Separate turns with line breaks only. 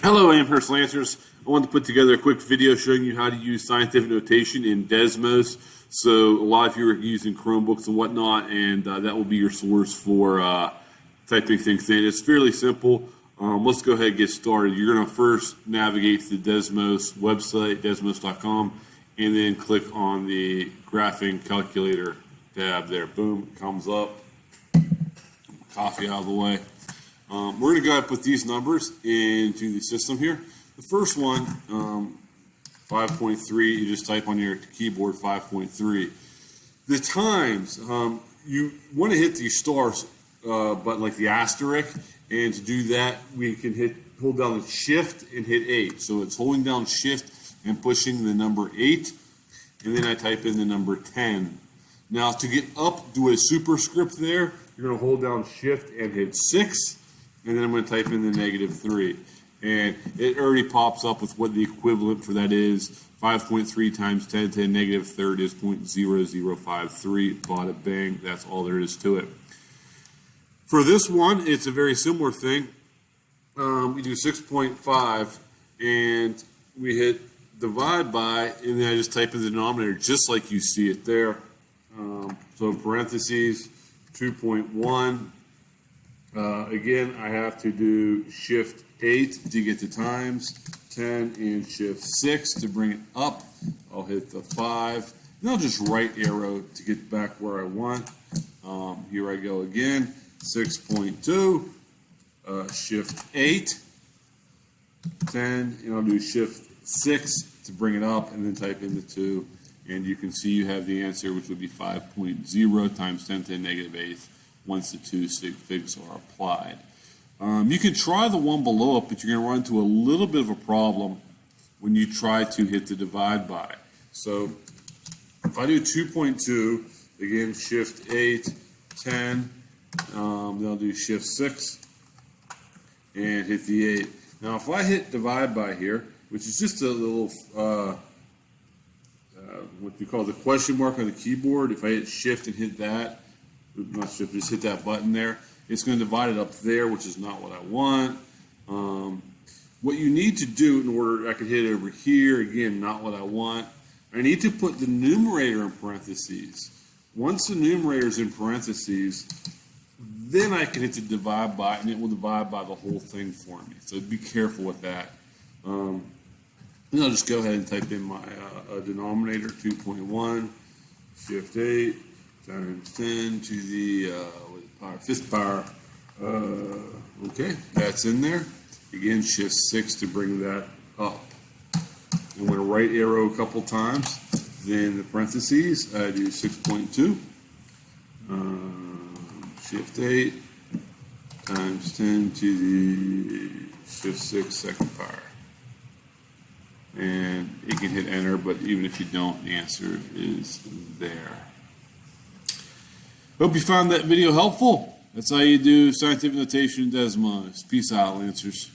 Hello, I am Personal Answers. I wanted to put together a quick video showing you how to use scientific notation in Desmos. So a lot of you are using Chromebooks and whatnot, and that will be your source for typing things in. It's fairly simple. Let's go ahead and get started. You're going to first navigate to the Desmos website, desmos.com, and then click on the graphing calculator tab there. Boom, it comes up. Coffee out of the way. We're going to go ahead and put these numbers into the system here. The first one, 5.3, you just type on your keyboard 5.3. The times, you want to hit the stars button like the asterisk, and to do that we can hold down the shift and hit 8. So it's holding down shift and pushing the number 8, and then I type in the number 10. Now to get up, do a superscript there. You're going to hold down shift and hit 6. And then I'm going to type in the -3. And it already pops up with what the equivalent for that is. 5.3 times 10 to the -3rd is 0.0053. Bada bang. That's all there is to it. For this one, it's a very similar thing. We do 6.5 and we hit divide by, and then I just type in the denominator just like you see it there. So in parentheses, 2.1. Again, I have to do shift 8 to get the times, 10 and shift 6 to bring it up. I'll hit the 5. Then I'll just right arrow to get back where I want. Here I go again, 6.2, shift 8, 10, and I'll do shift 6 to bring it up and then type in the 2. And you can see you have the answer, which would be 5.0 times 10 to the -8th. Once the two sig figs are applied. You can try the one below it, but you're going to run into a little bit of a problem when you try to hit the divide by. So if I do 2.2, again, shift 8, 10, then I'll do shift 6 and hit the 8. Now if I hit divide by here, which is just a little, what you call the question mark on the keyboard, if I hit shift and hit that, not shift, just hit that button there. It's going to divide it up there, which is not what I want. What you need to do in order, I could hit it over here, again, not what I want. I need to put the numerator in parentheses. Once the numerator is in parentheses, then I can hit the divide by, and it will divide by the whole thing for me. So be careful with that. Then I'll just go ahead and type in my denominator, 2.1, shift 8. Times 10 to the fifth power. Okay, that's in there. Again, shift 6 to bring that up. I'm going to right arrow a couple times. Then the parentheses, I do 6.2. Shift 8 times 10 to the shift 6 second power. And you can hit enter, but even if you don't, the answer is there. Hope you found that video helpful. That's how you do scientific notation in Desmos. Peace out, Lancers.